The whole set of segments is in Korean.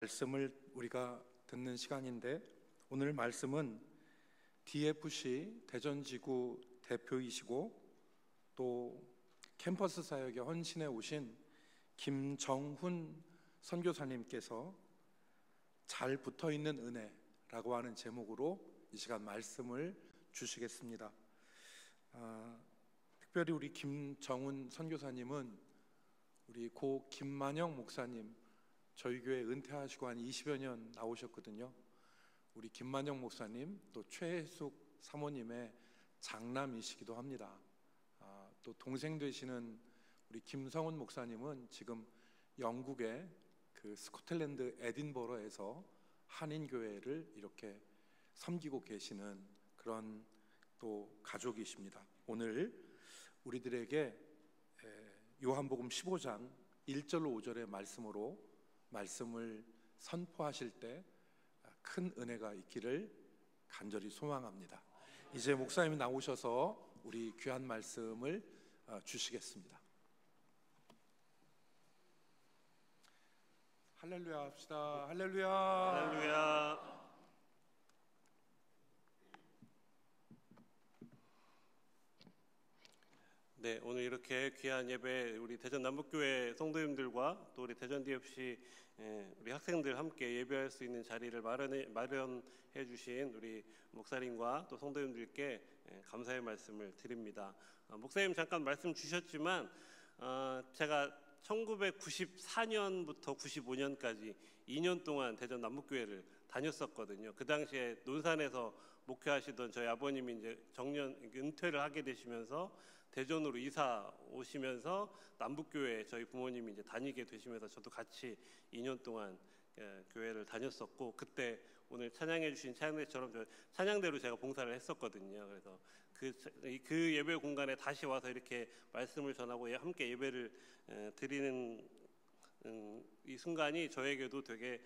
말씀을 우리가 듣는 시간인데, 오늘 말씀은 DFC 대전지구 대표이시고 또 캠퍼스 사역에 헌신해 오신 김정훈 선교사님께서 잘 붙어있는 은혜라고 하는 제목으로 이 시간 말씀을 주시겠습니다. 특별히 우리 김정훈 선교사님은 우리 고 김만영 목사님, 저희 교회 은퇴하시고 한 20여 년 나오셨거든요. 우리 김만영 목사님 또 최혜숙 사모님의 장남이시기도 합니다. 또 동생 되시는 우리 김성훈 목사님은 지금 영국의 그 스코틀랜드 에딘버러에서 한인교회를 이렇게 섬기고 계시는 그런 또 가족이십니다. 오늘 우리들에게 요한복음 15장 1절로 5절의 말씀으로 말씀을 선포하실 때 큰 은혜가 있기를 간절히 소망합니다. 이제 목사님이 나오셔서 우리 귀한 말씀을 주시겠습니다. 할렐루야 합시다. 할렐루야. 할렐루야. 네, 오늘 이렇게 귀한 예배 우리 대전 남북교회 성도님들과 또 우리 대전 DFC 우리 학생들 함께 예배할 수 있는 자리를 마련해 주신 우리 목사님과 또 성도님들께 감사의 말씀을 드립니다. 목사님 잠깐 말씀 주셨지만 제가 1994년부터 95년까지 2년 동안 대전 남북교회를 다녔었거든요. 그 당시에 논산에서 목회하시던 저희 아버님이 이제 정년 은퇴를 하게 되시면서 대전으로 이사 오시면서 남북교회 저희 부모님이 이제 다니게 되시면서 저도 같이 2년 동안 교회를 다녔었고, 그때 오늘 찬양해 주신 찬양대처럼 찬양대로 제가 봉사를 했었거든요. 그래서 그 예배 공간에 다시 와서 이렇게 말씀을 전하고 함께 예배를 드리는 이 순간이 저에게도 되게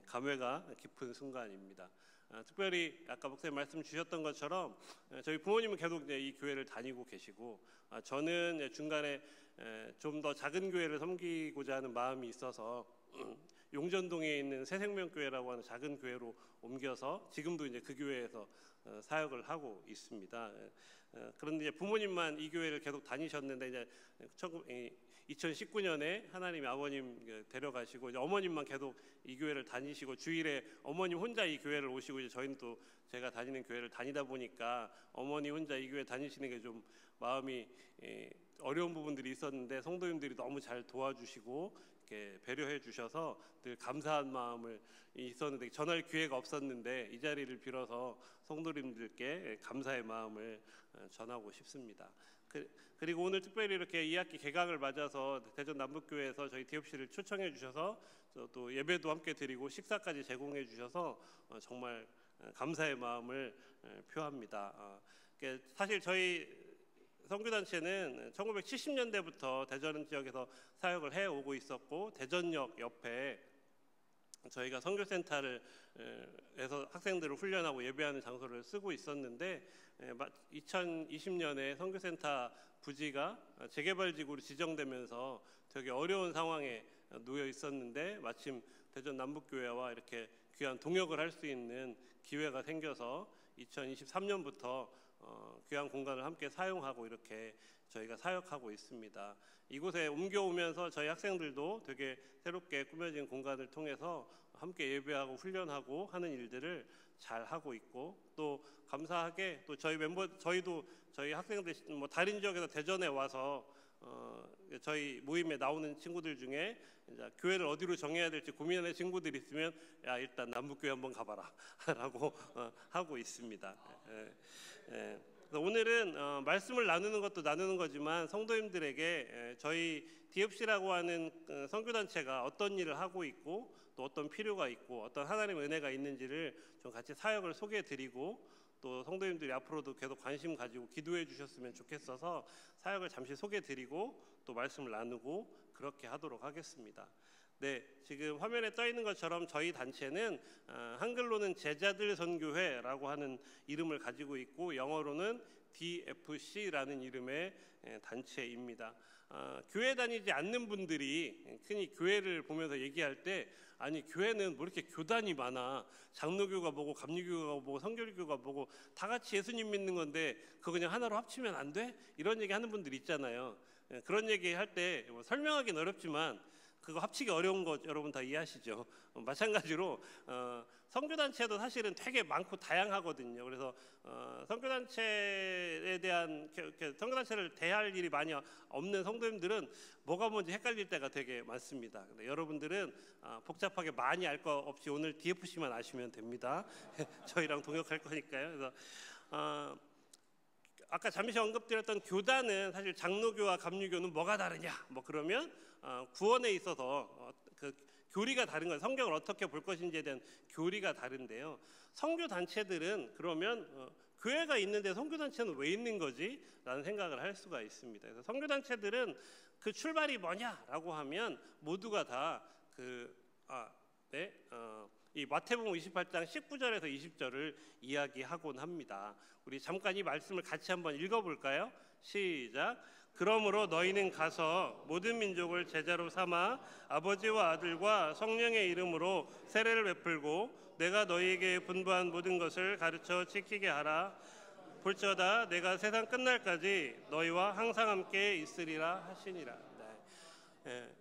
감회가 깊은 순간입니다. 특별히 아까 목사님 말씀 주셨던 것처럼 저희 부모님은 계속 이 교회를 다니고 계시고, 저는 중간에 좀 더 작은 교회를 섬기고자 하는 마음이 있어서 용전동에 있는 새생명교회라고 하는 작은 교회로 옮겨서 지금도 이제 그 교회에서 사역을 하고 있습니다. 그런데 이제 부모님만 이 교회를 계속 다니셨는데 이제 2019년에 하나님이 아버님 데려가시고 이제 어머님만 계속 이 교회를 다니시고, 주일에 어머님 혼자 이 교회를 오시고, 이제 저희는 또 제가 다니는 교회를 다니다 보니까 어머니 혼자 이 교회 다니시는 게 좀 마음이 어려운 부분들이 있었는데 성도님들이 너무 잘 도와주시고 이렇게 배려해 주셔서 늘 감사한 마음을 있었는데, 전할 기회가 없었는데 이 자리를 빌어서 성도님들께 감사의 마음을 전하고 싶습니다. 그리고 오늘 특별히 이렇게 2학기 개강을 맞아서 대전 남북교회에서 저희 DFC를 초청해 주셔서 또 예배도 함께 드리고 식사까지 제공해 주셔서 정말 감사의 마음을 표합니다. 사실 저희 선교단체는 1970년대부터 대전 지역에서 사역을 해오고 있었고, 대전역 옆에 저희가 선교센터를 해서 학생들을 훈련하고 예배하는 장소를 쓰고 있었는데, 2020년에 선교센터 부지가 재개발지구로 지정되면서 되게 어려운 상황에 놓여 있었는데, 마침 대전 남북교회와 이렇게 귀한 동역을 할 수 있는 기회가 생겨서 2023년부터 귀한 공간을 함께 사용하고 이렇게 저희가 사역하고 있습니다. 이곳에 옮겨오면서 저희 학생들도 되게 새롭게 꾸며진 공간을 통해서 함께 예배하고 훈련하고 하는 일들을 잘 하고 있고, 또 감사하게 또 저희도 저희 학생들 뭐 다른 지역에서 대전에 와서 저희 모임에 나오는 친구들 중에 이제 교회를 어디로 정해야 될지 고민하는 친구들이 있으면 야 일단 남북교회 한번 가봐라 라고 하고 있습니다. 그래서 오늘은 말씀을 나누는 것도 나누는 거지만 성도님들에게 저희 DFC라고 하는 선교단체가 어떤 일을 하고 있고 또 어떤 필요가 있고 어떤 하나님의 은혜가 있는지를 좀 같이 사역을 소개해드리고, 또 성도님들이 앞으로도 계속 관심 가지고 기도해 주셨으면 좋겠어서 사역을 잠시 소개해드리고 또 말씀을 나누고 그렇게 하도록 하겠습니다. 네, 지금 화면에 떠 있는 것처럼 저희 단체는 한글로는 제자들 선교회라고 하는 이름을 가지고 있고, 영어로는 DFC라는 이름의 단체입니다. 교회 다니지 않는 분들이 흔히 교회를 보면서 얘기할 때 아니 교회는 뭐 이렇게 교단이 많아, 장로교가 뭐고 감리교가 뭐고 성결교가 뭐고 다 같이 예수님 믿는 건데 그거 그냥 하나로 합치면 안 돼? 이런 얘기 하는 분들 있잖아요. 그런 얘기 할 때 뭐 설명하기는 어렵지만 그거 합치기 어려운 거 여러분 다 이해하시죠? 마찬가지로 선교단체도 사실은 되게 많고 다양하거든요. 그래서 선교단체에 대한 선교단체를 대할 일이 많이 없는 성도님들은 뭐가 뭔지 헷갈릴 때가 되게 많습니다. 근데 여러분들은 복잡하게 많이 알 거 없이 오늘 DFC만 아시면 됩니다. 저희랑 동역할 거니까요. 그래서 아까 잠시 언급드렸던 교단은 사실 장로교와 감리교는 뭐가 다르냐? 뭐 그러면 구원에 있어서 그 교리가 다른 거예요. 성경을 어떻게 볼 것인지에 대한 교리가 다른데요. 선교 단체들은 그러면 교회가 있는데 선교 단체는 왜 있는 거지? 라는 생각을 할 수가 있습니다. 그래서 선교 단체들은 그 출발이 뭐냐라고 하면 모두가 다 이 마태복음 28장 19절에서 20절을 이야기하곤 합니다. 우리 잠깐 이 말씀을 같이 한번 읽어볼까요? 시작. 그러므로 너희는 가서 모든 민족을 제자로 삼아 아버지와 아들과 성령의 이름으로 세례를 베풀고 내가 너희에게 분부한 모든 것을 가르쳐 지키게 하라. 볼지어다 내가 세상 끝날까지 너희와 항상 함께 있으리라 하시니라.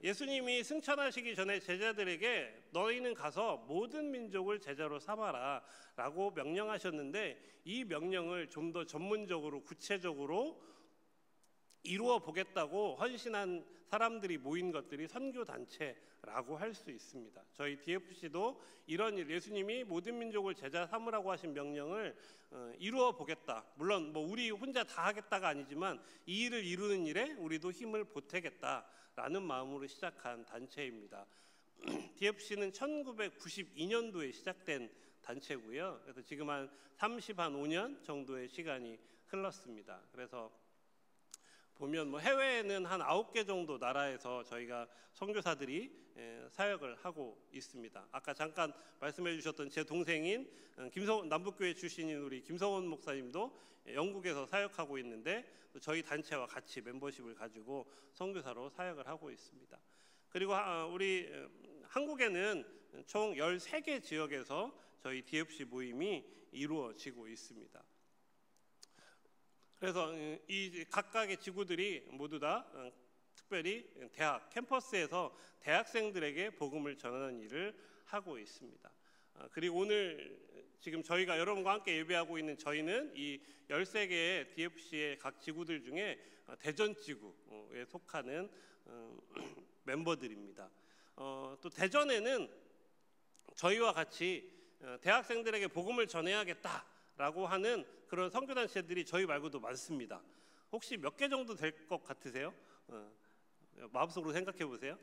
예수님이 승천하시기 전에 제자들에게 너희는 가서 모든 민족을 제자로 삼아라 라고 명령하셨는데, 이 명령을 좀 더 전문적으로 구체적으로 이루어 보겠다고 헌신한 사람들이 모인 것들이 선교단체라고 할 수 있습니다. 저희 DFC도 이런 일, 예수님이 모든 민족을 제자 삼으라고 하신 명령을 이루어 보겠다. 물론 뭐 우리 혼자 다 하겠다가 아니지만 이 일을 이루는 일에 우리도 힘을 보태겠다라는 마음으로 시작한 단체입니다. DFC는 1992년도에 시작된 단체고요. 그래서 지금 한 35년 정도의 시간이 흘렀습니다. 그래서 보면 뭐 해외에는 한 9개 정도 나라에서 저희가 선교사들이 사역을 하고 있습니다. 아까 잠깐 말씀해 주셨던 제 동생인 남북교회 출신인 우리 김성원 목사님도 영국에서 사역하고 있는데 저희 단체와 같이 멤버십을 가지고 선교사로 사역을 하고 있습니다. 그리고 우리 한국에는 총 13개 지역에서 저희 DFC 모임이 이루어지고 있습니다. 그래서 이 각각의 지구들이 모두 다 특별히 대학 캠퍼스에서 대학생들에게 복음을 전하는 일을 하고 있습니다. 그리고 오늘 지금 저희가 여러분과 함께 예배하고 있는 저희는 이 13개의 DFC의 각 지구들 중에 대전 지구에 속하는 멤버들입니다. 또 대전에는 저희와 같이 대학생들에게 복음을 전해야겠다라고 하는 그런 선교단체들이 저희 말고도 많습니다. 혹시 몇 개 정도 될 것 같으세요? 마음속으로 생각해 보세요.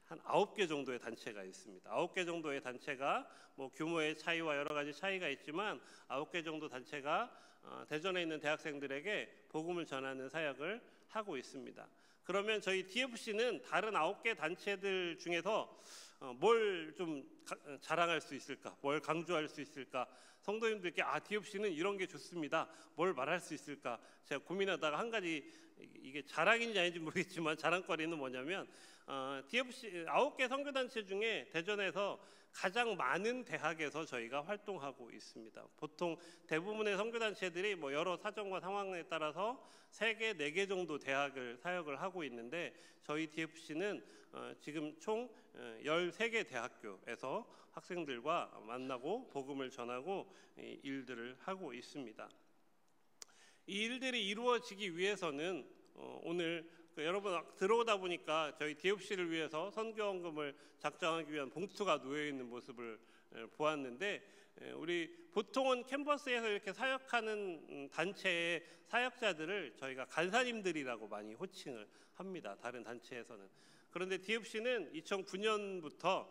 한 9개 정도의 단체가 있습니다. 9개 정도의 단체가 뭐 규모의 차이와 여러 가지 차이가 있지만 9개 정도 단체가 대전에 있는 대학생들에게 복음을 전하는 사역을 하고 있습니다. 그러면 저희 DFC는 다른 9개 단체들 중에서 뭘 좀 자랑할 수 있을까? 뭘 강조할 수 있을까? 성도님들께 DFC는 이런 게 좋습니다. 뭘 말할 수 있을까? 제가 고민하다가 한 가지, 이게 자랑인지 아닌지 모르겠지만 자랑거리는 뭐냐면 DFC 9개 선교단체 중에 대전에서 가장 많은 대학에서 저희가 활동하고 있습니다. 보통 대부분의 선교단체들이 뭐 여러 사정과 상황에 따라서 3개, 4개 정도 대학을 사역을 하고 있는데 저희 DFC는 지금 총 13개 대학교에서 학생들과 만나고 복음을 전하고 일들을 하고 있습니다. 이 일들이 이루어지기 위해서는 오늘 여러분 들어오다 보니까 저희 DFC를 위해서 선교헌금을 작정하기 위한 봉투가 놓여 있는 모습을 보았는데, 우리 보통은 캠퍼스에서 이렇게 사역하는 단체의 사역자들을 저희가 간사님들이라고 많이 호칭을 합니다. 다른 단체에서는. 그런데 DFC는 2009년부터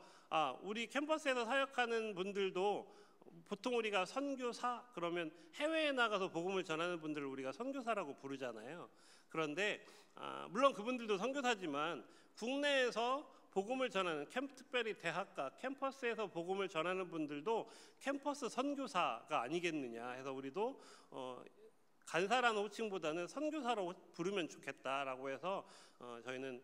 우리 캠퍼스에서 사역하는 분들도 보통 우리가 선교사 그러면 해외에 나가서 복음을 전하는 분들을 우리가 선교사라고 부르잖아요. 그런데 물론 그분들도 선교사지만 국내에서 복음을 전하는 특별히 대학가 캠퍼스에서 복음을 전하는 분들도 캠퍼스 선교사가 아니겠느냐 해서 우리도 간사라는 호칭보다는 선교사로 부르면 좋겠다라고 해서 저희는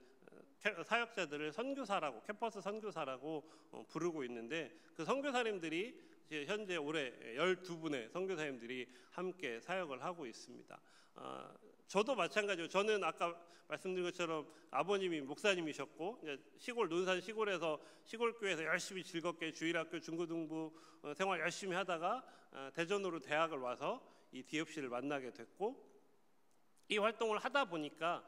사역자들을 선교사라고, 캠퍼스 선교사라고 부르고 있는데, 그 선교사님들이 현재 올해 12분의 선교사님들이 함께 사역을 하고 있습니다. 저도 마찬가지로, 저는 아까 말씀드린 것처럼 아버님이 목사님이셨고, 이제 시골, 논산 시골에서 시골 교회에서 열심히 즐겁게 주일학교 중고등부 생활 열심히 하다가 대전으로 대학을 와서 이 DFC를 만나게 됐고, 이 활동을 하다 보니까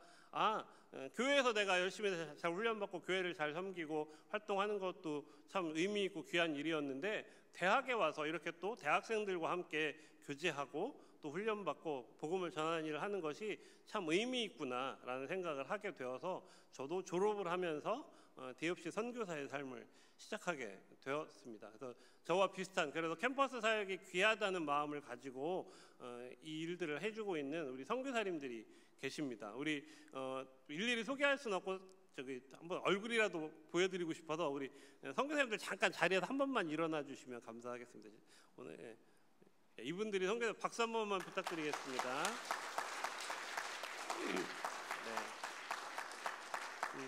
교회에서 내가 열심히 잘 훈련받고 교회를 잘 섬기고 활동하는 것도 참 의미 있고 귀한 일이었는데, 대학에 와서 이렇게 또 대학생들과 함께 교제하고 또 훈련받고 복음을 전하는 일을 하는 것이 참 의미 있구나라는 생각을 하게 되어서 저도 졸업을 하면서 DFC 선교사의 삶을 시작하게 되었습니다. 그래서 저와 비슷한, 그래서 캠퍼스 사역이 귀하다는 마음을 가지고 이 일들을 해주고 있는 우리 선교사님들이 계십니다. 우리 일일이 소개할 수는 없고 저기 한번 얼굴이라도 보여드리고 싶어서 우리 선교사님들 잠깐 자리에서 한 번만 일어나 주시면 감사하겠습니다. 오늘 이분들이 선교사, 박수 한 번만 부탁드리겠습니다. 네.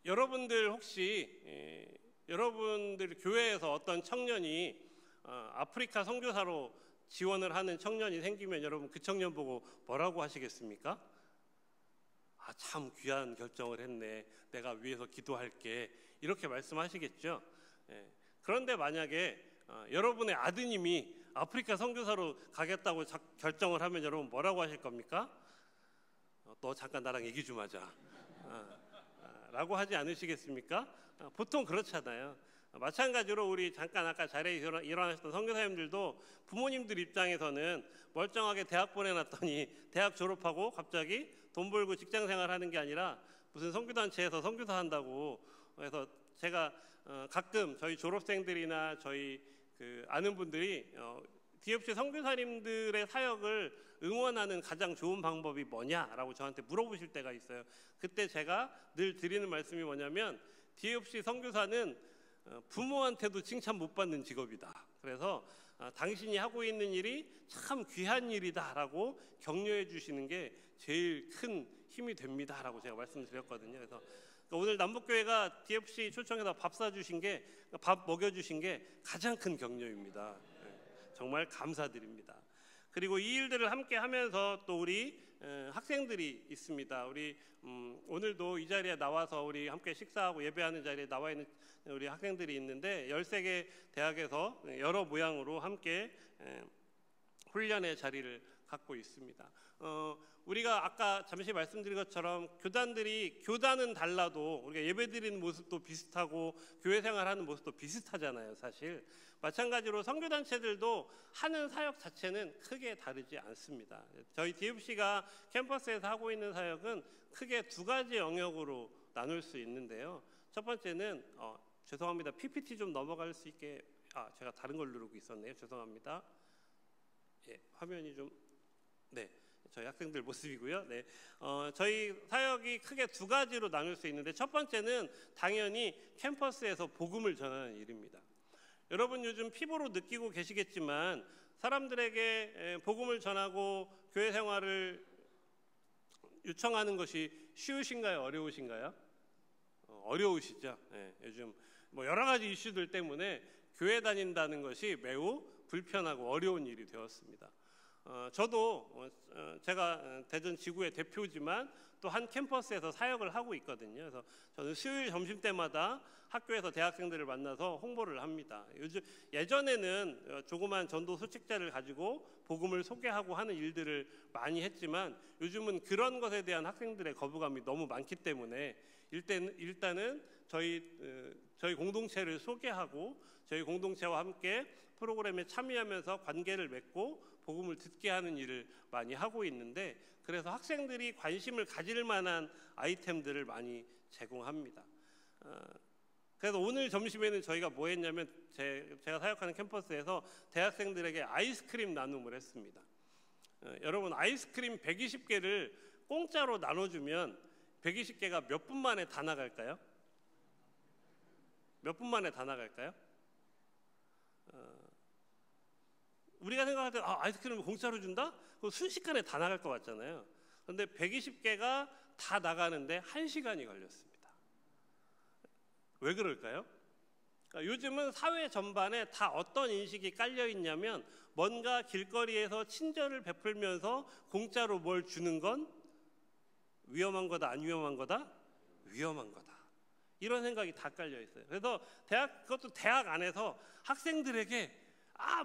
여러분들 혹시 여러분들 교회에서 어떤 청년이 아프리카 선교사로 지원을 하는 청년이 생기면 여러분 그 청년 보고 뭐라고 하시겠습니까? 참 귀한 결정을 했네, 내가 위해서 기도할게, 이렇게 말씀하시겠죠. 그런데 만약에 여러분의 아드님이 아프리카 선교사로 가겠다고 결정을 하면 여러분 뭐라고 하실 겁니까? 너 잠깐 나랑 얘기 좀 하자 라고 하지 않으시겠습니까? 보통 그렇잖아요. 마찬가지로 우리 잠깐 아까 자리에 일어나셨던 선교사님들도 부모님들 입장에서는 멀쩡하게 대학 보내놨더니 대학 졸업하고 갑자기 돈 벌고 직장 생활하는 게 아니라 무슨 선교단체에서 선교사 한다고 해서, 제가 가끔 저희 졸업생들이나 저희 아는 분들이 DFC 선교사님들의 사역을 응원하는 가장 좋은 방법이 뭐냐라고 저한테 물어보실 때가 있어요. 그때 제가 늘 드리는 말씀이 뭐냐면, DFC 선교사는 부모한테도 칭찬 못 받는 직업이다. 그래서 당신이 하고 있는 일이 참 귀한 일이다라고 격려해 주시는 게 제일 큰 힘이 됩니다라고 제가 말씀드렸거든요. 그래서 오늘 남북교회가 DFC 초청해서 밥 사주신 게, 밥 먹여주신 게 가장 큰 격려입니다. 정말 감사드립니다. 그리고 이 일들을 함께 하면서 또 우리 학생들이 있습니다. 우리 오늘도 이 자리에 나와서 우리 함께 식사하고 예배하는 자리에 나와 있는 우리 학생들이 있는데, 13개 대학에서 여러 모양으로 함께 훈련의 자리를 갖고 있습니다. 우리가 아까 잠시 말씀드린 것처럼 교단은 달라도 우리가 예배드리는 모습도 비슷하고 교회 생활하는 모습도 비슷하잖아요. 사실 마찬가지로 선교단체들도 하는 사역 자체는 크게 다르지 않습니다. 저희 DFC가 캠퍼스에서 하고 있는 사역은 크게 두 가지 영역으로 나눌 수 있는데요. 첫 번째는 죄송합니다. PPT 좀 넘어갈 수 있게, 제가 다른 걸 누르고 있었네요. 죄송합니다. 화면이 좀, 네, 저희 학생들 모습이고요. 네, 저희 사역이 크게 두 가지로 나눌 수 있는데, 첫 번째는 당연히 캠퍼스에서 복음을 전하는 일입니다. 여러분 요즘 피부로 느끼고 계시겠지만, 사람들에게 복음을 전하고 교회 생활을 요청하는 것이 쉬우신가요? 어려우신가요? 어려우시죠? 네, 요즘 여러 가지 이슈들 때문에 교회 다닌다는 것이 매우 불편하고 어려운 일이 되었습니다. 저도 제가 대전 지구의 대표지만 또 한 캠퍼스에서 사역을 하고 있거든요. 그래서 저는 수요일 점심 때마다 학교에서 대학생들을 만나서 홍보를 합니다. 예전에는 조그만 전도 소책자를 가지고 복음을 소개하고 하는 일들을 많이 했지만, 요즘은 그런 것에 대한 학생들의 거부감이 너무 많기 때문에 일단은 저희 공동체를 소개하고 저희 공동체와 함께 프로그램에 참여하면서 관계를 맺고 복음을 듣게 하는 일을 많이 하고 있는데, 그래서 학생들이 관심을 가질 만한 아이템들을 많이 제공합니다. 그래서 오늘 점심에는 저희가 뭐 했냐면, 제가 사역하는 캠퍼스에서 대학생들에게 아이스크림 나눔을 했습니다. 여러분, 아이스크림 120개를 공짜로 나눠주면 120개가 몇 분 만에 다 나갈까요? 몇 분 만에 다 나갈까요? 우리가 생각할 때 아이스크림을 공짜로 준다? 그럼 순식간에 다 나갈 것 같잖아요. 그런데 120개가 다 나가는데 1시간이 걸렸습니다. 왜 그럴까요? 그러니까 요즘은 사회 전반에 다 어떤 인식이 깔려 있냐면 뭔가 길거리에서 친절을 베풀면서 공짜로 뭘 주는 건 위험한 거다, 안 위험한 거다? 위험한 거다. 이런 생각이 다 깔려 있어요. 그래서 그것도 대학 안에서 학생들에게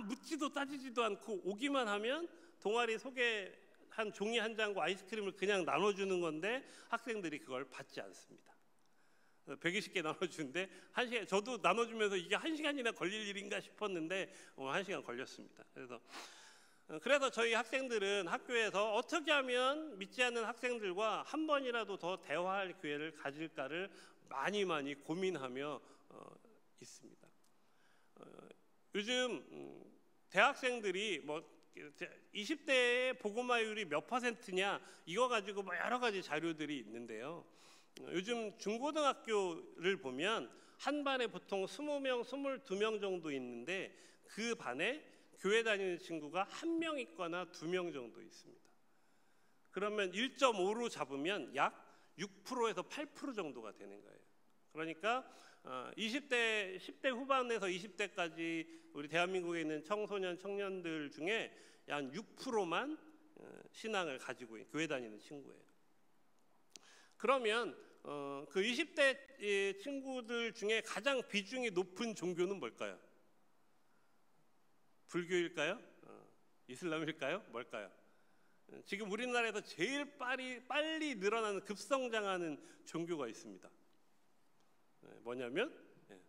묻지도 따지지도 않고 오기만 하면 동아리 소개한 종이 한 장과 아이스크림을 그냥 나눠주는 건데 학생들이 그걸 받지 않습니다. 120개 나눠주는데 1시간, 저도 나눠주면서 이게 1시간이나 걸릴 일인가 싶었는데 1시간 걸렸습니다. 그래서 저희 학생들은 학교에서 어떻게 하면 믿지 않는 학생들과 한 번이라도 더 대화할 기회를 가질까를 많이 고민하며 있습니다. 요즘 대학생들이 20대의 복음화율이 몇 퍼센트냐 이거 가지고 여러 가지 자료들이 있는데요. 요즘 중고등학교를 보면 한 반에 보통 20명, 22명 정도 있는데 그 반에 교회 다니는 친구가 1명 있거나 2명 정도 있습니다. 그러면 1.5로 잡으면 약 6%에서 8% 정도가 되는 거예요. 그러니까 20대, 10대 후반에서 20대까지 우리 대한민국에 있는 청소년, 청년들 중에 약 6%만 신앙을 가지고 있는 교회 다니는 친구예요. 그러면 그 20대 친구들 중에 가장 비중이 높은 종교는 뭘까요? 불교일까요? 이슬람일까요? 뭘까요? 지금 우리나라에서 제일 빨리 늘어나는 급성장하는 종교가 있습니다. 뭐냐면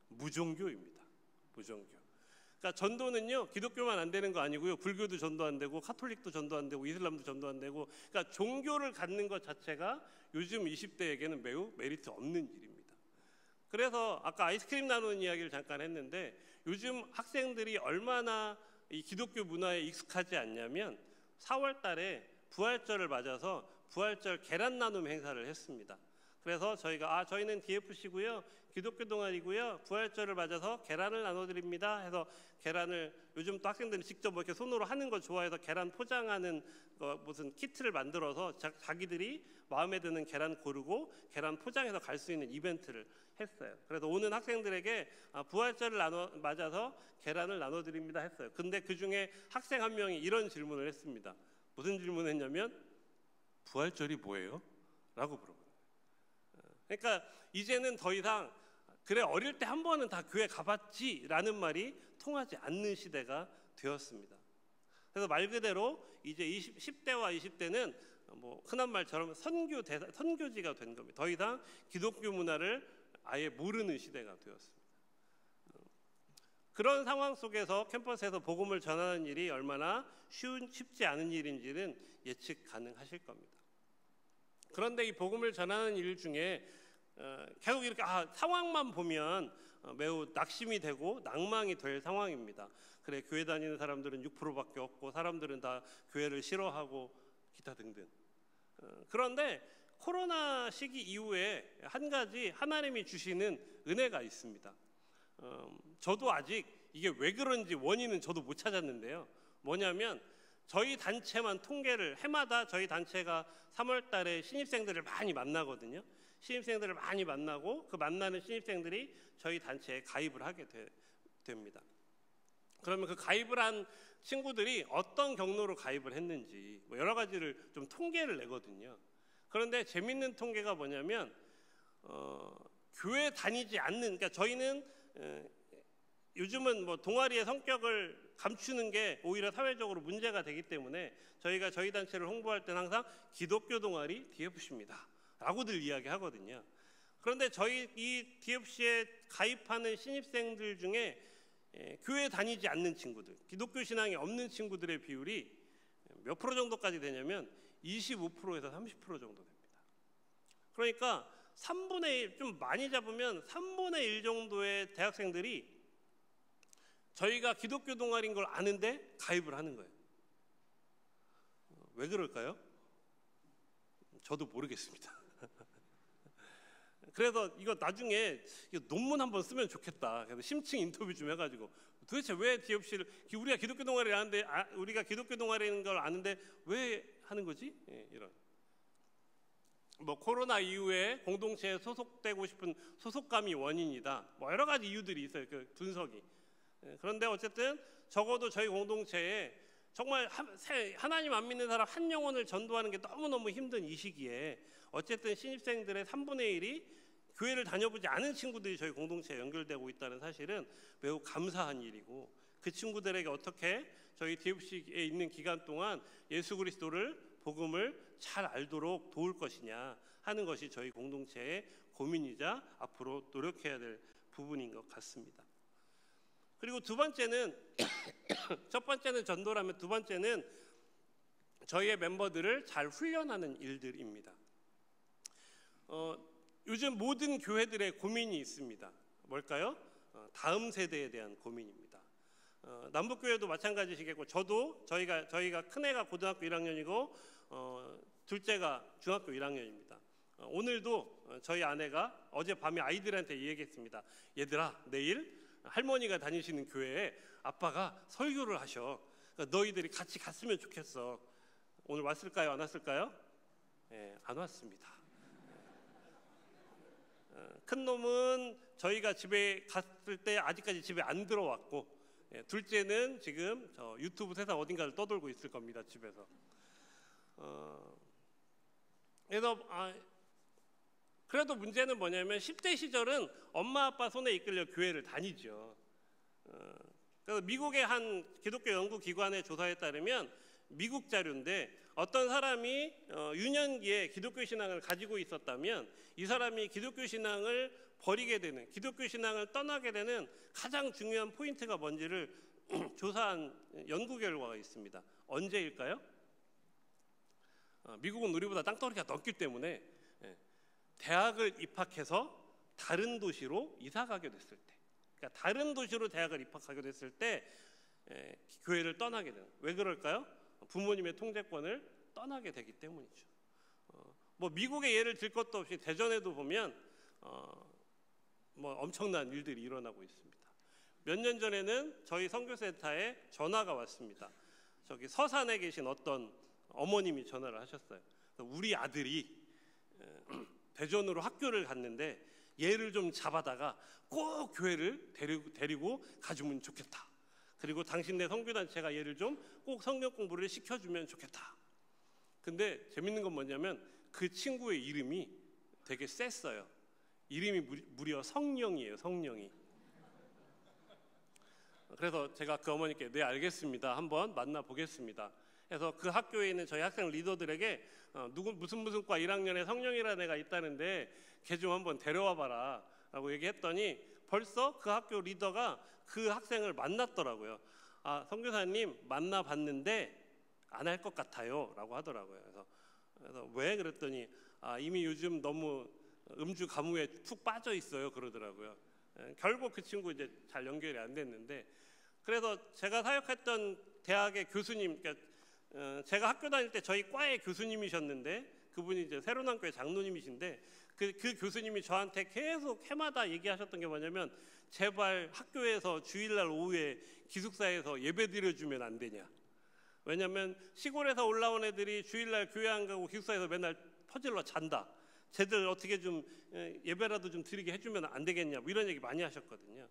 무종교입니다. 무종교. 그러니까 전도는요 기독교만 안 되는 거 아니고요, 불교도 전도 안 되고 카톨릭도 전도 안 되고 이슬람도 전도 안 되고, 그러니까 종교를 갖는 것 자체가 요즘 20대에게는 매우 메리트 없는 일입니다. 그래서 아까 아이스크림 나누는 이야기를 잠깐 했는데 요즘 학생들이 얼마나 이 기독교 문화에 익숙하지 않냐면 4월 달에 부활절을 맞아서 부활절 계란 나눔 행사를 했습니다. 그래서 저희는 DFC고요, 기독교 동아리고요, 부활절을 맞아서 계란을 나눠드립니다 해서 계란을, 요즘 또 학생들이 직접 이렇게 손으로 하는 거 좋아해서 계란 포장하는 무슨 키트를 만들어서 자기들이 마음에 드는 계란 고르고 계란 포장해서 갈 수 있는 이벤트를 했어요. 그래서 오는 학생들에게 부활절을 맞아서 계란을 나눠드립니다 했어요. 근데 그 중에 학생 한 명이 이런 질문을 했습니다. 무슨 질문을 했냐면 부활절이 뭐예요? 라고 물어봐요. 그러니까 이제는 더 이상 그래 어릴 때 한 번은 다 교회 가봤지 라는 말이 통하지 않는 시대가 되었습니다. 그래서 말 그대로 이제 10대와 20대는 흔한 말처럼 선교지가 된 겁니다. 더 이상 기독교 문화를 아예 모르는 시대가 되었습니다. 그런 상황 속에서 캠퍼스에서 복음을 전하는 일이 얼마나 쉽지 않은 일인지는 예측 가능하실 겁니다. 그런데 이 복음을 전하는 일 중에 계속 이렇게 상황만 보면 매우 낙심이 되고 낭망이 될 상황입니다. 그래, 교회 다니는 사람들은 6%밖에 없고 사람들은 다 교회를 싫어하고 기타 등등. 그런데 코로나 시기 이후에 한 가지 하나님이 주시는 은혜가 있습니다. 저도 아직 이게 왜 그런지 원인은 저도 못 찾았는데요. 뭐냐면 저희 단체만 통계를 해마다 저희 단체가 3월 달에 신입생들을 많이 만나거든요. 신입생들을 많이 만나고 그 만나는 신입생들이 저희 단체에 가입을 하게 됩니다. 그러면 그 가입을 한 친구들이 어떤 경로로 가입을 했는지 여러 가지를 좀 통계를 내거든요. 그런데 재밌는 통계가 뭐냐면 교회 다니지 않는, 그러니까 저희는 요즘은 동아리의 성격을 감추는 게 오히려 사회적으로 문제가 되기 때문에 저희가 저희 단체를 홍보할 때는 항상 기독교 동아리 DFC입니다 라고들 이야기하거든요. 그런데 저희 이 DFC에 가입하는 신입생들 중에 교회 다니지 않는 친구들, 기독교 신앙이 없는 친구들의 비율이 몇 프로 정도까지 되냐면 25%에서 30% 정도 됩니다. 그러니까 3분의 1, 좀 많이 잡으면 3분의 1 정도의 대학생들이 저희가 기독교 동아리인 걸 아는데 가입을 하는 거예요. 왜 그럴까요? 저도 모르겠습니다. 그래서 이거 나중에 논문 한번 쓰면 좋겠다. 그래서 심층 인터뷰 좀 해가지고 도대체 왜 DFC를, 우리가 기독교 동아리를 아는데 우리가 기독교 동아리인 걸 아는데 왜 하는 거지? 이런. 뭐 코로나 이후에 공동체에 소속되고 싶은 소속감이 원인이다. 뭐 여러 가지 이유들이 있어요. 그 분석이. 그런데 어쨌든 적어도 저희 공동체에 정말 하나님 안 믿는 사람 한 영혼을 전도하는 게 너무너무 힘든 이 시기에 어쨌든 신입생들의 3분의 1이 교회를 다녀보지 않은 친구들이 저희 공동체에 연결되고 있다는 사실은 매우 감사한 일이고, 그 친구들에게 어떻게 저희 DFC에 있는 기간 동안 예수 그리스도를, 복음을 잘 알도록 도울 것이냐 하는 것이 저희 공동체의 고민이자 앞으로 노력해야 될 부분인 것 같습니다. 그리고 두 번째는 첫 번째는 전도라면 두 번째는 저희의 멤버들을 잘 훈련하는 일들입니다. 요즘 모든 교회들의 고민이 있습니다. 뭘까요? 다음 세대에 대한 고민입니다. 남북교회도 마찬가지시겠고, 저희가 큰애가 고등학교 1학년이고 둘째가 중학교 1학년입니다. 오늘도 저희 아내가 어젯밤에 아이들한테 얘기했습니다. 얘들아, 내일 할머니가 다니시는 교회에 아빠가 설교를 하셔. 그러니까 너희들이 같이 갔으면 좋겠어. 오늘 왔을까요? 안 왔을까요? 네, 안 왔습니다. 큰 놈은 저희가 집에 갔을 때 아직까지 집에 안 들어왔고, 둘째는 지금 저 유튜브 세상 어딘가를 떠돌고 있을 겁니다. 집에서. 그래도 문제는 뭐냐면 10대 시절은 엄마 아빠 손에 이끌려 교회를 다니죠. 그래서 미국의 한 기독교 연구기관의 조사에 따르면, 미국 자료인데, 어떤 사람이 유년기에 기독교 신앙을 가지고 있었다면 이 사람이 기독교 신앙을 버리게 되는, 기독교 신앙을 떠나게 되는 가장 중요한 포인트가 뭔지를 조사한 연구 결과가 있습니다. 언제일까요? 미국은 우리보다 땅덩어리가 넓기 때문에 대학을 입학해서 다른 도시로 이사 가게 됐을 때, 그러니까 다른 도시로 대학을 입학하게 됐을 때 교회를 떠나게 되는. 왜 그럴까요? 부모님의 통제권을 떠나게 되기 때문이죠. 뭐 미국의 예를 들 것도 없이 대전에도 보면 뭐 엄청난 일들이 일어나고 있습니다. 몇 년 전에는 저희 선교센터에 전화가 왔습니다. 저기 서산에 계신 어떤 어머님이 전화를 하셨어요. 우리 아들이 대전으로 학교를 갔는데 얘를 좀 잡아다가 꼭 교회를 데리고 가주면 좋겠다. 그리고 당신네 선교단체가 얘를 좀 꼭 성경 공부를 시켜주면 좋겠다. 근데 재밌는 건 뭐냐면 그 친구의 이름이 되게 셌어요. 이름이 무려 성령이에요. 성령이. 그래서 제가 그 어머니께 네 알겠습니다. 한번 만나보겠습니다. 그래서 그 학교에 있는 저희 학생 리더들에게 무슨 과 1학년에 성령이라는 애가 있다는데 걔 좀 한번 데려와 봐라 라고 얘기했더니 벌써 그 학교 리더가 그 학생을 만났더라고요. 아, 선교사님 만나봤는데 안 할 것 같아요 라고 하더라고요. 그래서 왜? 그랬더니 이미 요즘 너무 음주 가무에 푹 빠져 있어요 그러더라고요. 결국 그 친구 이제 잘 연결이 안 됐는데, 그래서 제가 사역했던 대학의 교수님, 그러니까 제가 학교 다닐 때 저희 과의 교수님이셨는데, 그분이 이제 새로남교회 장로님이신데, 그 교수님이 저한테 계속 해마다 얘기하셨던 게 뭐냐면, 제발 학교에서 주일날 오후에 기숙사에서 예배 드려주면 안 되냐. 왜냐면 시골에서 올라온 애들이 주일날 교회 안 가고 기숙사에서 맨날 퍼질러 잔다. 쟤들 어떻게 좀 예배라도 좀 드리게 해주면 안 되겠냐, 뭐 이런 얘기 많이 하셨거든요.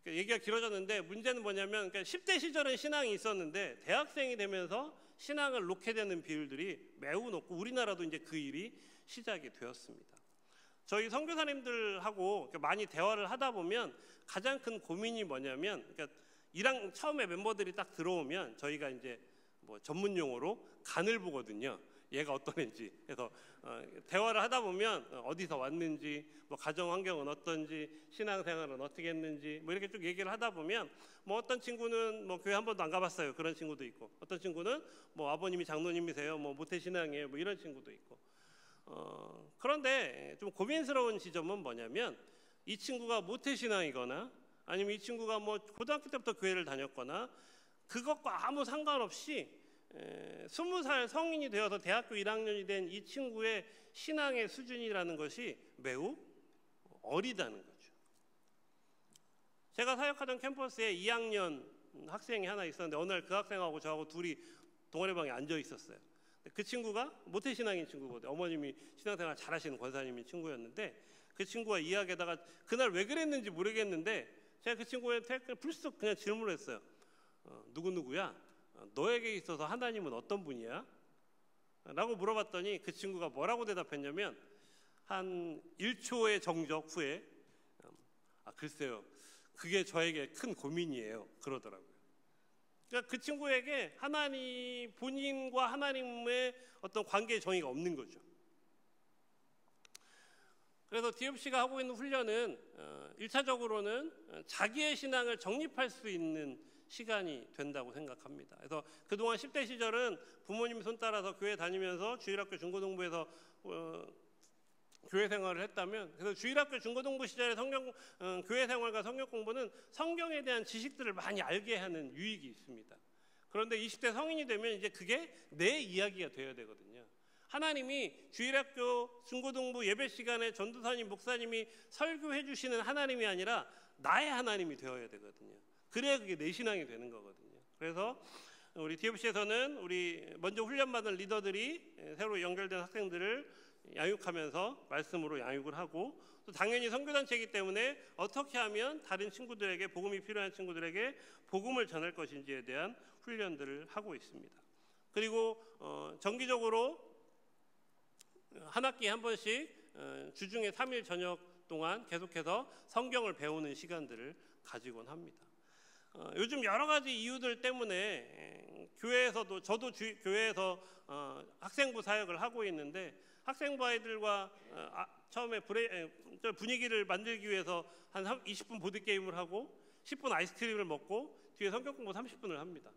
얘기가 길어졌는데 문제는 뭐냐면, 그러니까 10대 시절은 신앙이 있었는데 대학생이 되면서 신앙을 놓게 되는 비율들이 매우 높고, 우리나라도 이제 그 일이 시작이 되었습니다. 저희 선교사님들하고 많이 대화를 하다 보면 가장 큰 고민이 뭐냐면, 그러니까 처음에 멤버들이 딱 들어오면 저희가 이제 뭐 전문 용어로 간을 보거든요. 얘가 어떤 애인지. 그래서 대화를 하다 보면 어디서 왔는지, 뭐 가정 환경은 어떤지, 신앙생활은 어떻게 했는지, 뭐 이렇게 쭉 얘기를 하다 보면, 뭐 어떤 친구는 뭐 교회 한 번도 안 가봤어요 그런 친구도 있고, 어떤 친구는 뭐 아버님이 장로님이세요, 뭐 모태신앙이에요, 뭐 이런 친구도 있고. 그런데 좀 고민스러운 지점은 뭐냐면, 이 친구가 모태신앙이거나 아니면 이 친구가 뭐 고등학교 때부터 교회를 다녔거나 그것과 아무 상관없이 20살 성인이 되어서 대학교 1학년이 된 이 친구의 신앙의 수준이라는 것이 매우 어리다는 거죠. 제가 사역하던 캠퍼스에 2학년 학생이 하나 있었는데, 어느 날 그 학생하고 저하고 둘이 동아리방에 앉아 있었어요. 그 친구가 모태신앙인 친구거든요. 어머님이 신앙생활 잘하시는 권사님인 친구였는데 그 친구가 이야기하다가 그날 왜 그랬는지 모르겠는데 제가 그 친구한테 불쑥 그냥 질문을 했어요. 누구누구야? 너에게 있어서 하나님은 어떤 분이야? 라고 물어봤더니 그 친구가 뭐라고 대답했냐면 한 1초의 정적 후에 글쎄요, 그게 저에게 큰 고민이에요. 그러더라고요. 그러니까 그 친구에게 하나님, 본인과 하나님의 어떤 관계의 정의가 없는 거죠. 그래서 DFC가 하고 있는 훈련은 1차적으로는 자기의 신앙을 정립할 수 있는 시간이 된다고 생각합니다. 그래서 그동안 10대 시절은 부모님 손 따라서 교회 다니면서 주일학교 중고등부에서 교회 생활을 했다면, 그래서 주일학교 중고등부 시절의 교회 생활과 성경 공부는 성경에 대한 지식들을 많이 알게 하는 유익이 있습니다. 그런데 20대 성인이 되면 이제 그게 내 이야기가 되어야 되거든요. 하나님이 주일학교 중고등부 예배 시간에 전도사님, 목사님이 설교해 주시는 하나님이 아니라 나의 하나님이 되어야 되거든요. 그래야 그게 내 신앙이 되는 거거든요. 그래서 우리 DFC에서는 우리 먼저 훈련받은 리더들이 새로 연결된 학생들을 양육하면서 말씀으로 양육을 하고, 또 당연히 선교단체이기 때문에 어떻게 하면 다른 친구들에게, 복음이 필요한 친구들에게 복음을 전할 것인지에 대한 훈련들을 하고 있습니다. 그리고 정기적으로 한 학기에 한 번씩 주중에 3일 저녁 동안 계속해서 성경을 배우는 시간들을 가지곤 합니다. 요즘 여러 가지 이유들 때문에 교회에서도, 저도 교회에서 학생부 사역을 하고 있는데, 학생부 아이들과 처음에 분위기를 만들기 위해서 한 20분 보드게임을 하고 10분 아이스크림을 먹고 뒤에 성경 공부 30분을 합니다.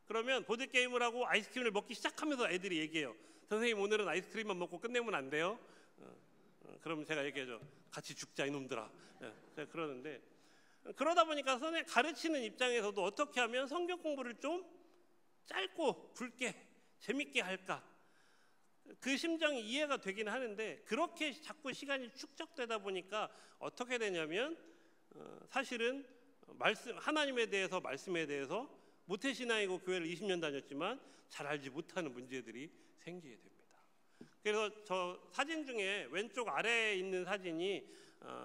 그러면 보드게임을 하고 아이스크림을 먹기 시작하면서 애들이 얘기해요. 선생님, 오늘은 아이스크림만 먹고 끝내면 안 돼요? 그러면 제가 얘기하죠. 같이 죽자 이놈들아. 제가 그러는데, 그러다 보니까 선생님 가르치는 입장에서도 어떻게 하면 성경 공부를 좀 짧고 굵게 재밌게 할까, 그 심정이 이해가 되긴 하는데, 그렇게 자꾸 시간이 축적되다 보니까 어떻게 되냐면 사실은 하나님에 대해서, 말씀에 대해서 모태신앙이고 교회를 20년 다녔지만 잘 알지 못하는 문제들이 생기게 됩니다. 그래서 저 사진 중에 왼쪽 아래에 있는 사진이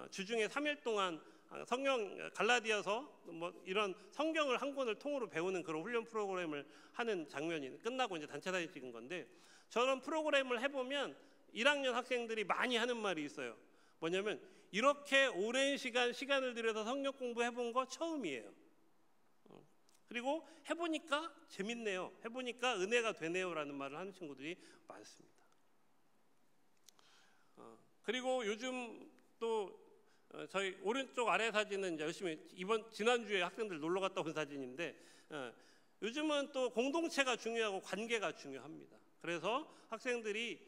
주중에 3일 동안 성경 갈라디아서 뭐 이런 성경을 한 권을 통으로 배우는 그런 훈련 프로그램을 하는 장면이 끝나고 이제 단체 사진 찍은 건데, 저런 프로그램을 해보면 1학년 학생들이 많이 하는 말이 있어요. 뭐냐면 이렇게 오랜 시간을 들여서 성경 공부해본 거 처음이에요. 그리고 해보니까 재밌네요. 해보니까 은혜가 되네요 라는 말을 하는 친구들이 많습니다. 그리고 요즘 또 저희 오른쪽 아래 사진은 열심히 지난주에 학생들 놀러 갔다 온 사진인데, 요즘은 또 공동체가 중요하고 관계가 중요합니다. 그래서 학생들이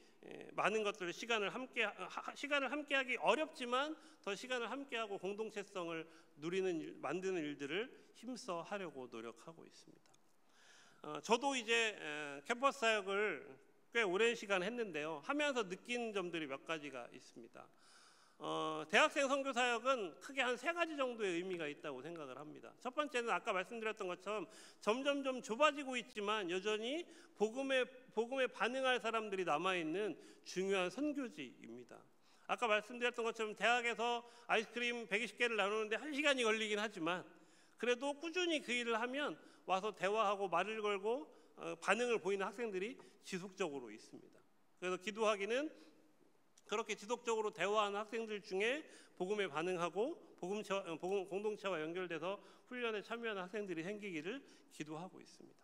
많은 것들을 시간을 함께하기 어렵지만 더 시간을 함께하고 공동체성을 만드는 일들을 힘써 하려고 노력하고 있습니다. 저도 이제 캠퍼스 사역을 꽤 오랜 시간 했는데요. 하면서 느낀 점들이 몇 가지가 있습니다. 대학생 선교 사역은 크게 한 3가지 정도의 의미가 있다고 생각을 합니다. 첫 번째는 아까 말씀드렸던 것처럼 점점 좁아지고 있지만 여전히 복음에 반응할 사람들이 남아있는 중요한 선교지입니다. 아까 말씀드렸던 것처럼 대학에서 아이스크림 120개를 나누는데 1시간이 걸리긴 하지만 그래도 꾸준히 그 일을 하면 와서 대화하고 말을 걸고 반응을 보이는 학생들이 지속적으로 있습니다. 그래서 기도하기는 그렇게 지속적으로 대화하는 학생들 중에 복음에 반응하고 공동체와 연결돼서 훈련에 참여하는 학생들이 생기기를 기도하고 있습니다.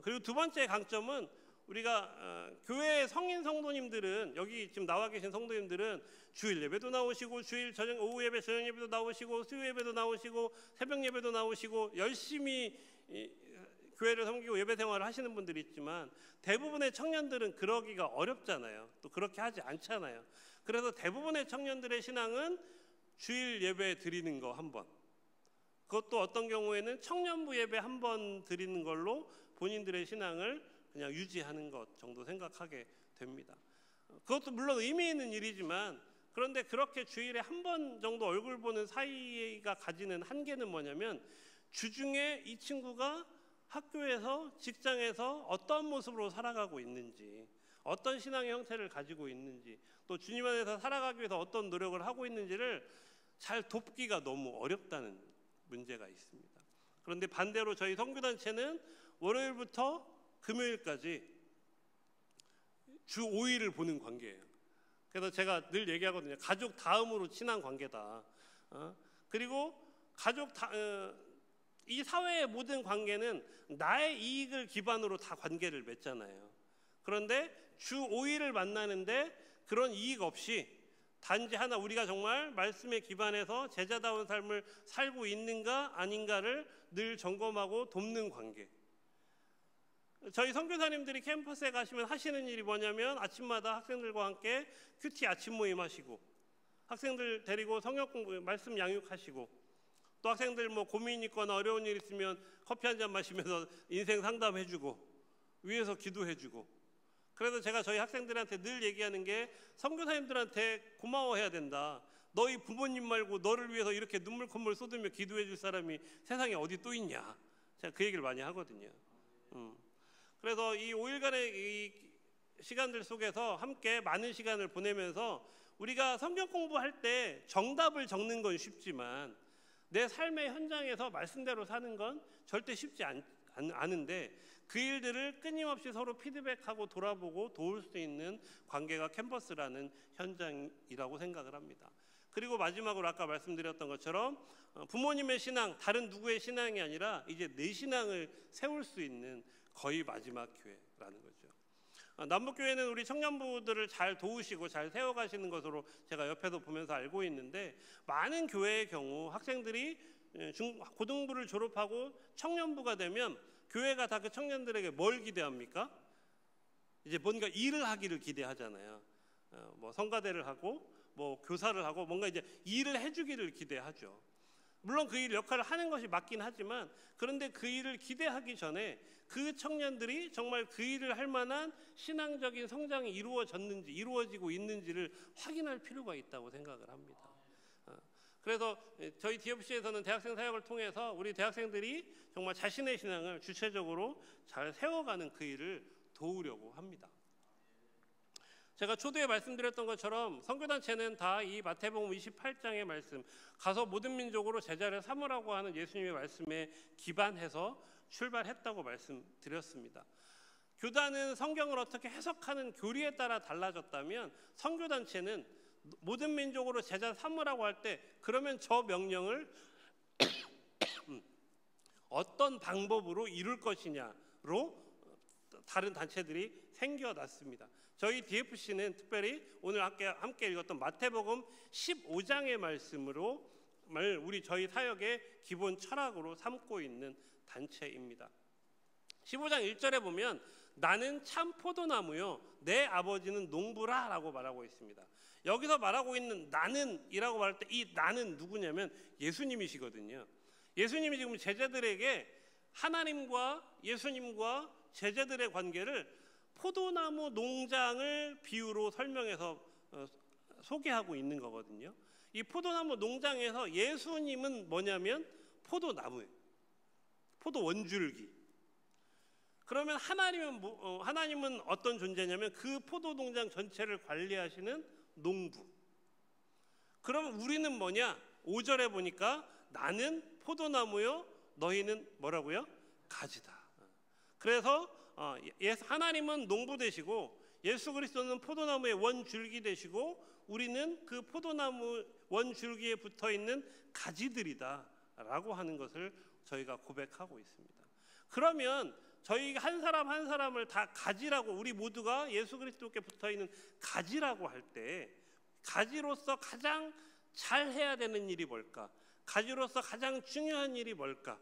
그리고 두 번째 강점은 우리가 교회 성인 성도님들은, 여기 지금 나와 계신 성도님들은 주일 예배도 나오시고 주일 오후 예배, 저녁 예배도 나오시고 수요 예배도 나오시고 새벽 예배도 나오시고 열심히 교회를 섬기고 예배 생활을 하시는 분들이 있지만 대부분의 청년들은 그러기가 어렵잖아요. 또 그렇게 하지 않잖아요. 그래서 대부분의 청년들의 신앙은 주일 예배 드리는 거 한 번, 그것도 어떤 경우에는 청년부 예배 한 번 드리는 걸로 본인들의 신앙을 그냥 유지하는 것 정도 생각하게 됩니다. 그것도 물론 의미 있는 일이지만, 그런데 그렇게 주일에 한 번 정도 얼굴 보는 사이가 가지는 한계는 뭐냐면, 주중에 이 친구가 학교에서, 직장에서 어떤 모습으로 살아가고 있는지, 어떤 신앙의 형태를 가지고 있는지, 또 주님 안에서 살아가기 위해서 어떤 노력을 하고 있는지를 잘 돕기가 너무 어렵다는 문제가 있습니다. 그런데 반대로 저희 선교단체는 월요일부터 금요일까지 주 5일을 보는 관계예요. 그래서 제가 늘 얘기하거든요. 가족 다음으로 친한 관계다. 그리고 이 사회의 모든 관계는 나의 이익을 기반으로 다 관계를 맺잖아요. 그런데 주 5일을 만나는데 그런 이익 없이 단지 하나, 우리가 정말 말씀에 기반해서 제자다운 삶을 살고 있는가 아닌가를 늘 점검하고 돕는 관계. 저희 선교사님들이 캠퍼스에 가시면 하시는 일이 뭐냐면 아침마다 학생들과 함께 큐티 아침 모임 하시고, 학생들 데리고 성역 공부, 말씀 양육하시고, 또 학생들 뭐 고민 있거나 어려운 일 있으면 커피 한 잔 마시면서 인생 상담해주고, 위에서 기도해주고. 그래서 제가 저희 학생들한테 늘 얘기하는 게, 선교사님들한테 고마워해야 된다. 너희 부모님 말고 너를 위해서 이렇게 눈물 콧물 쏟으며 기도해 줄 사람이 세상에 어디 또 있냐. 제가 그 얘기를 많이 하거든요. 그래서 이 5일간의 이 시간들 속에서 함께 많은 시간을 보내면서 우리가 성경 공부할 때 정답을 적는 건 쉽지만 내 삶의 현장에서 말씀대로 사는 건 절대 쉽지 않은데, 그 일들을 끊임없이 서로 피드백하고 돌아보고 도울 수 있는 관계가 캠퍼스라는 현장이라고 생각을 합니다. 그리고 마지막으로 아까 말씀드렸던 것처럼 부모님의 신앙, 다른 누구의 신앙이 아니라 이제 내 신앙을 세울 수 있는 거의 마지막 교회라는 거죠. 남북교회는 우리 청년부들을 잘 도우시고 잘 세워가시는 것으로 제가 옆에서 보면서 알고 있는데, 많은 교회의 경우 학생들이 고등부를 졸업하고 청년부가 되면 교회가 다 그 청년들에게 뭘 기대합니까? 이제 뭔가 일을 하기를 기대하잖아요. 뭐 성가대를 하고 뭐 교사를 하고 뭔가 이제 일을 해주기를 기대하죠. 물론 그 일 역할을 하는 것이 맞긴 하지만, 그런데 그 일을 기대하기 전에 그 청년들이 정말 그 일을 할 만한 신앙적인 성장이 이루어지고 있는지를 확인할 필요가 있다고 생각을 합니다. 그래서 저희 DFC에서는 대학생 사역을 통해서 우리 대학생들이 정말 자신의 신앙을 주체적으로 잘 세워가는 그 일을 도우려고 합니다. 제가 초두에 말씀드렸던 것처럼 선교단체는 다 이 마태복음 28장의 말씀, 가서 모든 민족으로 제자를 삼으라고 하는 예수님의 말씀에 기반해서 출발했다고 말씀드렸습니다. 교단은 성경을 어떻게 해석하는 교리에 따라 달라졌다면, 선교단체는 모든 민족으로 제자 삼으라고 할 때 그러면 저 명령을 어떤 방법으로 이룰 것이냐로 다른 단체들이 생겨났습니다. 저희 DFC는 특별히 오늘 함께 읽었던 마태복음 15장의 말씀으로 저희 사역의 기본 철학으로 삼고 있는 단체입니다. 15장 1절에 보면 나는 참 포도나무요 내 아버지는 농부라 라고 말하고 있습니다. 여기서 말하고 있는 나는이라고 말할 때 이 나는 누구냐면 예수님이시거든요. 예수님이 지금 제자들에게 하나님과 예수님과 제자들의 관계를 포도나무 농장을 비유로 설명해서 소개하고 있는 거거든요. 이 포도나무 농장에서 예수님은 뭐냐면 포도나무예요. 포도 원줄기. 그러면 하나님은 어떤 존재냐면 그 포도 농장 전체를 관리하시는 농부. 그럼 우리는 뭐냐? 5절에 보니까 나는 포도나무요 너희는 뭐라고요? 가지다. 그래서 하나님은 농부 되시고 예수 그리스도는 포도나무의 원줄기 되시고 우리는 그 포도나무 원줄기에 붙어있는 가지들이다 라고 하는 것을 저희가 고백하고 있습니다. 그러면 저희 한 사람 한 사람을 다 가지라고, 우리 모두가 예수 그리스도께 붙어있는 가지라고 할 때 가지로서 가장 잘해야 되는 일이 뭘까? 가지로서 가장 중요한 일이 뭘까?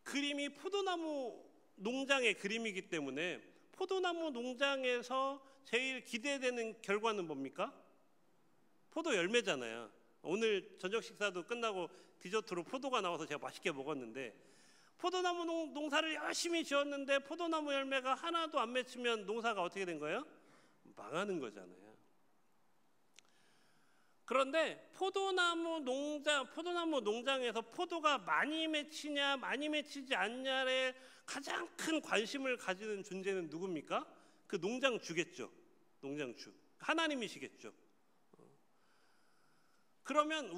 그림이 포도나무 농장의 그림이기 때문에 포도나무 농장에서 제일 기대되는 결과는 뭡니까? 포도 열매잖아요. 오늘 저녁 식사도 끝나고 디저트로 포도가 나와서 제가 맛있게 먹었는데, 포도나무 농사를 열심히 지었는데 포도나무 열매가 하나도 안 맺히면 농사가 어떻게 된 거예요? 망하는 거잖아요. 그런데 포도나무 농장에서 포도가 많이 맺히냐 많이 맺히지 않냐에 가장 큰 관심을 가지는 존재는 누굽니까? 그 농장주겠죠. 농장주. 하나님이시겠죠. 그러면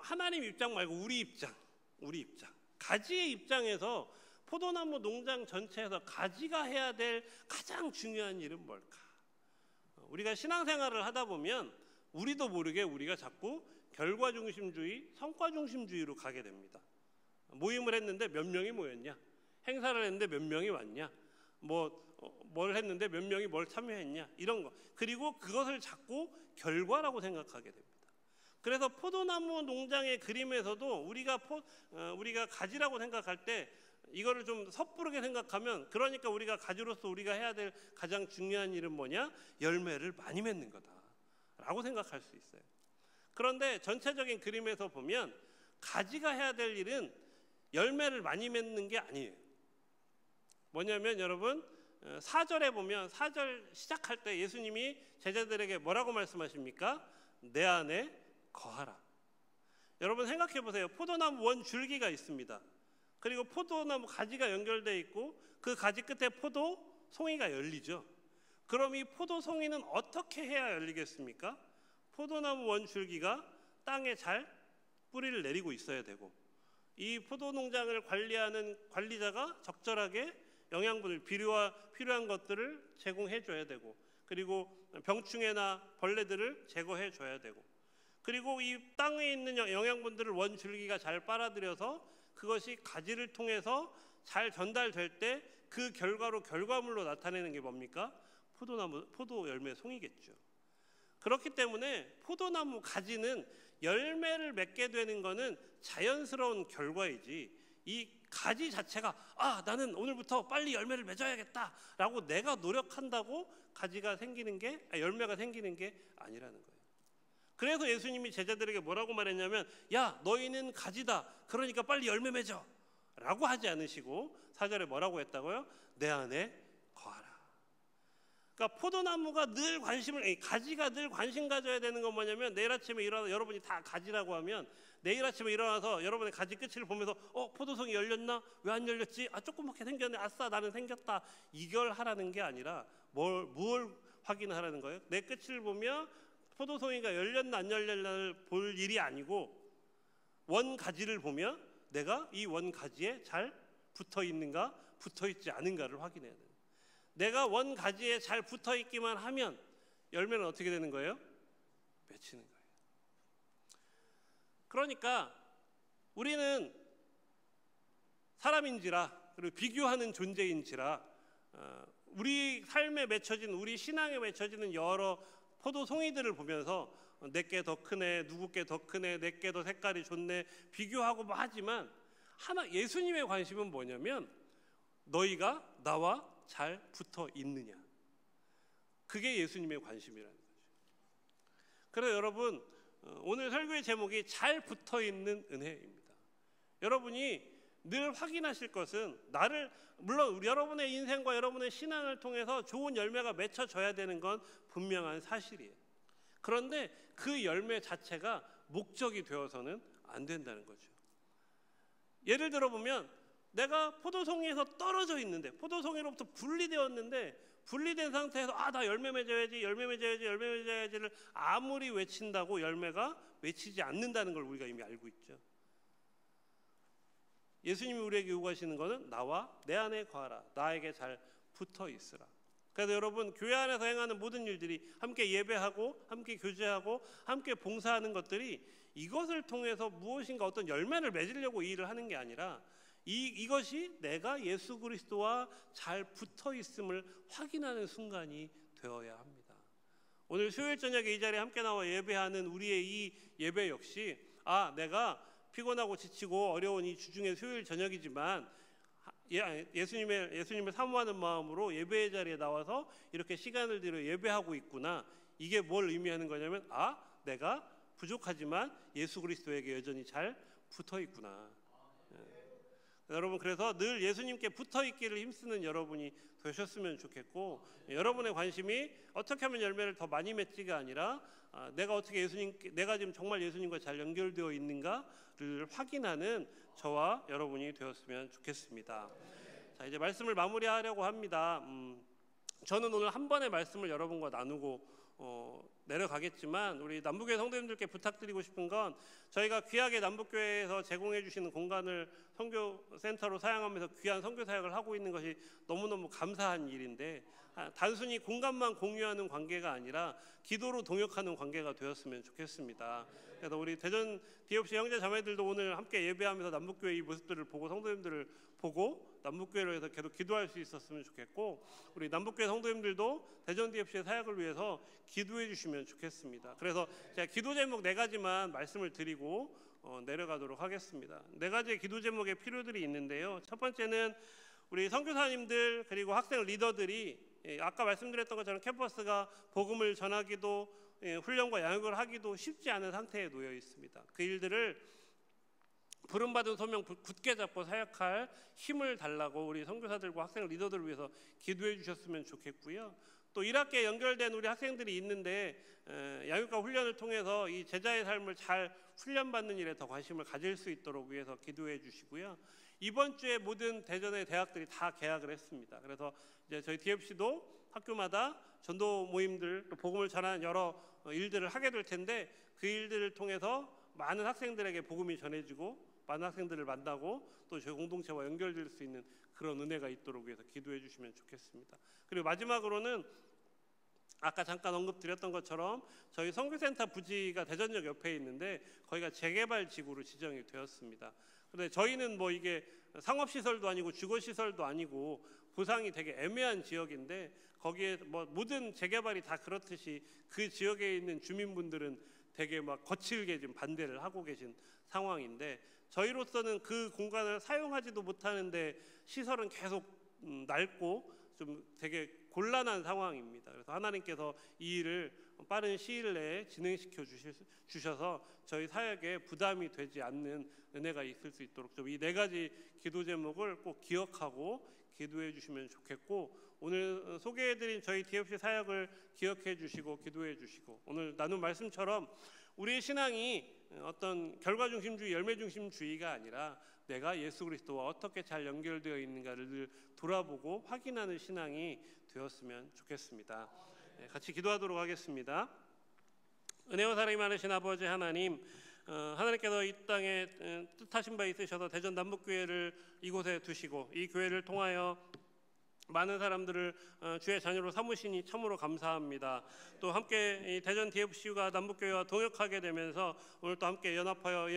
하나님 입장 말고 우리 입장. 가지의 입장에서 포도나무 농장 전체에서 가지가 해야 될 가장 중요한 일은 뭘까? 우리가 신앙생활을 하다 보면 우리도 모르게 우리가 자꾸 결과중심주의, 성과중심주의로 가게 됩니다. 모임을 했는데 몇 명이 모였냐? 행사를 했는데 몇 명이 왔냐? 뭘 했는데 몇 명이 뭘 참여했냐? 이런 거. 그리고 그것을 자꾸 결과라고 생각하게 됩니다. 그래서 포도나무 농장의 그림에서도 우리가 가지라고 생각할 때 이거를 좀 섣부르게 생각하면, 그러니까 우리가 가지로서 우리가 해야 될 가장 중요한 일은 뭐냐? 열매를 많이 맺는 거다라고 생각할 수 있어요. 그런데 전체적인 그림에서 보면 가지가 해야 될 일은 열매를 많이 맺는 게 아니에요. 뭐냐면 여러분, 4절에 보면 4절 시작할 때 예수님이 제자들에게 뭐라고 말씀하십니까? 내 안에 거하라. 여러분 생각해 보세요. 포도나무 원 줄기가 있습니다. 그리고 포도나무 가지가 연결되어 있고 그 가지 끝에 포도 송이가 열리죠. 그럼 이 포도 송이는 어떻게 해야 열리겠습니까? 포도나무 원 줄기가 땅에 잘 뿌리를 내리고 있어야 되고, 이 포도 농장을 관리하는 관리자가 적절하게 영양분을 필요한 것들을 제공해 줘야 되고, 그리고 병충해나 벌레들을 제거해 줘야 되고, 그리고 이 땅에 있는 영양분들을 원 줄기가 잘 빨아들여서 그것이 가지를 통해서 잘 전달될 때 그 결과물로 나타내는 게 뭡니까? 포도 열매 송이겠죠. 그렇기 때문에 포도나무 가지는 열매를 맺게 되는 것은 자연스러운 결과이지, 이 가지 자체가 나는 오늘부터 빨리 열매를 맺어야겠다라고 내가 노력한다고 열매가 생기는 게 아니라는 거예요. 그래서 예수님이 제자들에게 뭐라고 말했냐면, 야, 너희는 가지다. 그러니까 빨리 열매 맺어. 라고 하지 않으시고 4절에 뭐라고 했다고요? 내 안에 거하라. 그러니까 포도나무가 가지가 늘 관심 가져야 되는 건 뭐냐면, 내일 아침에 일어나서 여러분이 다 가지라고 하면 내일 아침에 일어나서 여러분의 가지 끝을 보면서 포도송이 열렸나? 왜 안 열렸지? 조그맣게 생겼네. 아싸, 나는 생겼다. 이걸 하라는 게 아니라 뭘 확인하라는 거예요? 내 끝을 보며 포도송이가 열렸나 안 열렸나를 볼 일이 아니고, 원 가지를 보며 내가 이 원 가지에 잘 붙어 있는가 붙어 있지 않은가를 확인해야 돼요. 내가 원 가지에 잘 붙어 있기만 하면 열매는 어떻게 되는 거예요? 맺히는 거예요. 그러니까 우리는 사람인지라, 그리고 비교하는 존재인지라, 우리 삶에 맺혀진, 우리 신앙에 맺혀지는 여러 포도송이들을 보면서 내게 더 크네, 누구께 더 크네, 내게 더 색깔이 좋네 비교하고 하지만, 예수님의 관심은 뭐냐면 너희가 나와 잘 붙어 있느냐. 그게 예수님의 관심이라는 거죠. 그래서 여러분, 오늘 설교의 제목이 잘 붙어 있는 은혜입니다. 여러분이 늘 확인하실 것은, 물론 여러분의 인생과 여러분의 신앙을 통해서 좋은 열매가 맺혀져야 되는 건 분명한 사실이에요. 그런데 그 열매 자체가 목적이 되어서는 안 된다는 거죠. 예를 들어 보면, 내가 포도송이에서 떨어져 있는데, 포도송이로부터 분리되었는데, 분리된 상태에서 나 열매 맺어야지를 아무리 외친다고 열매가 맺히지 않는다는 걸 우리가 이미 알고 있죠. 예수님이 우리에게 요구하시는 것은 나와 내 안에 거하라, 나에게 잘 붙어 있으라. 그래서 여러분, 교회 안에서 행하는 모든 일들이, 함께 예배하고 함께 교제하고 함께 봉사하는 것들이 이것을 통해서 무엇인가 어떤 열매를 맺으려고 이 일을 하는 게 아니라, 이것이 내가 예수 그리스도와 잘 붙어 있음을 확인하는 순간이 되어야 합니다. 오늘 수요일 저녁에 이 자리에 함께 나와 예배하는 우리의 이 예배 역시, 내가 피곤하고 지치고 어려운 이 주중의 수요일 저녁이지만 예수님을 사모하는 마음으로 예배의 자리에 나와서 이렇게 시간을 들여 예배하고 있구나. 이게 뭘 의미하는 거냐면, 내가 부족하지만 예수 그리스도에게 여전히 잘 붙어 있구나. 여러분 그래서 늘 예수님께 붙어 있기를 힘쓰는 여러분이 되셨으면 좋겠고, 여러분의 관심이 어떻게 하면 열매를 더 많이 맺지가 아니라 내가 지금 정말 예수님과 잘 연결되어 있는가를 확인하는 저와 여러분이 되었으면 좋겠습니다. 자, 이제 말씀을 마무리하려고 합니다. 저는 오늘 한 번의 말씀을 여러분과 나누고 내려가겠지만, 우리 남북교회 성도님들께 부탁드리고 싶은 건, 저희가 귀하게 남북교회에서 제공해 주시는 공간을 선교센터로 사용하면서 귀한 선교 사역을 하고 있는 것이 너무너무 감사한 일인데, 단순히 공간만 공유하는 관계가 아니라 기도로 동역하는 관계가 되었으면 좋겠습니다. 그래서 우리 대전 DFC 형제 자매들도 오늘 함께 예배하면서 남북교회 이 모습들을 보고, 성도님들을 보고 남북교회로 해서 계속 기도할 수 있었으면 좋겠고, 우리 남북교회 성도님들도 대전 DFC의 사역을 위해서 기도해 주시면 좋겠습니다. 그래서 제가 기도 제목 4가지만 말씀을 드리고 내려가도록 하겠습니다. 4가지의 기도 제목의 필요들이 있는데요. 첫 번째는 우리 선교사님들 그리고 학생 리더들이 아까 말씀드렸던 것처럼 캠퍼스가 복음을 전하기도 훈련과 양육을 하기도 쉽지 않은 상태에 놓여 있습니다. 그 일들을 부름받은 소명 굳게 잡고 사역할 힘을 달라고 우리 선교사들과 학생 리더들을 위해서 기도해 주셨으면 좋겠고요. 또 1학기에 연결된 우리 학생들이 있는데 양육과 훈련을 통해서 이 제자의 삶을 잘 훈련받는 일에 더 관심을 가질 수 있도록 위해서 기도해 주시고요. 이번 주에 모든 대전의 대학들이 다 개학을 했습니다. 그래서 이제 저희 DFC도 학교마다 전도 모임들, 또 복음을 전하는 여러 일들을 하게 될 텐데, 그 일들을 통해서 많은 학생들에게 복음이 전해지고 많은 학생들을 만나고 또 저희 공동체와 연결될 수 있는 그런 은혜가 있도록 위해서 기도해 주시면 좋겠습니다. 그리고 마지막으로는 아까 잠깐 언급드렸던 것처럼 저희 선교센터 부지가 대전역 옆에 있는데 거기가 재개발 지구로 지정이 되었습니다. 그런데 저희는 뭐 이게 상업시설도 아니고 주거시설도 아니고 보상이 되게 애매한 지역인데, 거기에 뭐 모든 재개발이 다 그렇듯이 그 지역에 있는 주민분들은 되게 막 거칠게 지금 반대를 하고 계신 상황인데, 저희로서는 그 공간을 사용하지도 못하는데 시설은 계속 낡고 좀 되게 곤란한 상황입니다. 그래서 하나님께서 이 일을 빠른 시일 내에 진행시켜 주셔서 저희 사역에 부담이 되지 않는 은혜가 있을 수 있도록 좀 이 4가지 기도 제목을 꼭 기억하고 기도해 주시면 좋겠고, 오늘 소개해드린 저희 DFC 사역을 기억해 주시고 기도해 주시고, 오늘 나눈 말씀처럼 우리의 신앙이 어떤 결과 중심주의, 열매 중심주의가 아니라 내가 예수 그리스도와 어떻게 잘 연결되어 있는가를 늘 돌아보고 확인하는 신앙이 되었으면 좋겠습니다. 같이 기도하도록 하겠습니다. 은혜와 사랑이 많으신 아버지 하나님, 하나님께서 이 땅에 뜻하신 바 있으셔서 대전 남북교회를 이곳에 두시고 이 교회를 통하여 많은 사람들을 주의 자녀로 삼으시니 참으로 감사합니다. 또 함께 이 대전 DFC가 남북교회와 동역하게 되면서 오늘 또 함께 연합하여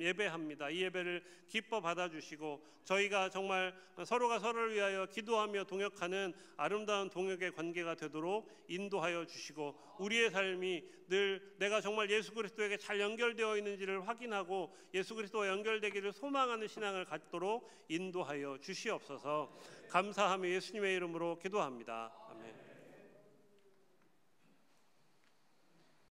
예배합니다. 이 예배를 기뻐 받아주시고 저희가 정말 서로가 서로를 위하여 기도하며 동역하는 아름다운 동역의 관계가 되도록 인도하여 주시고, 우리의 삶이 늘 내가 정말 예수 그리스도에게 잘 연결되어 있는지를 확인하고 예수 그리스도와 연결되기를 소망하는 신앙을 갖도록 인도하여 주시옵소서. 감사하며 예수님의 이름으로 기도합니다. 아멘.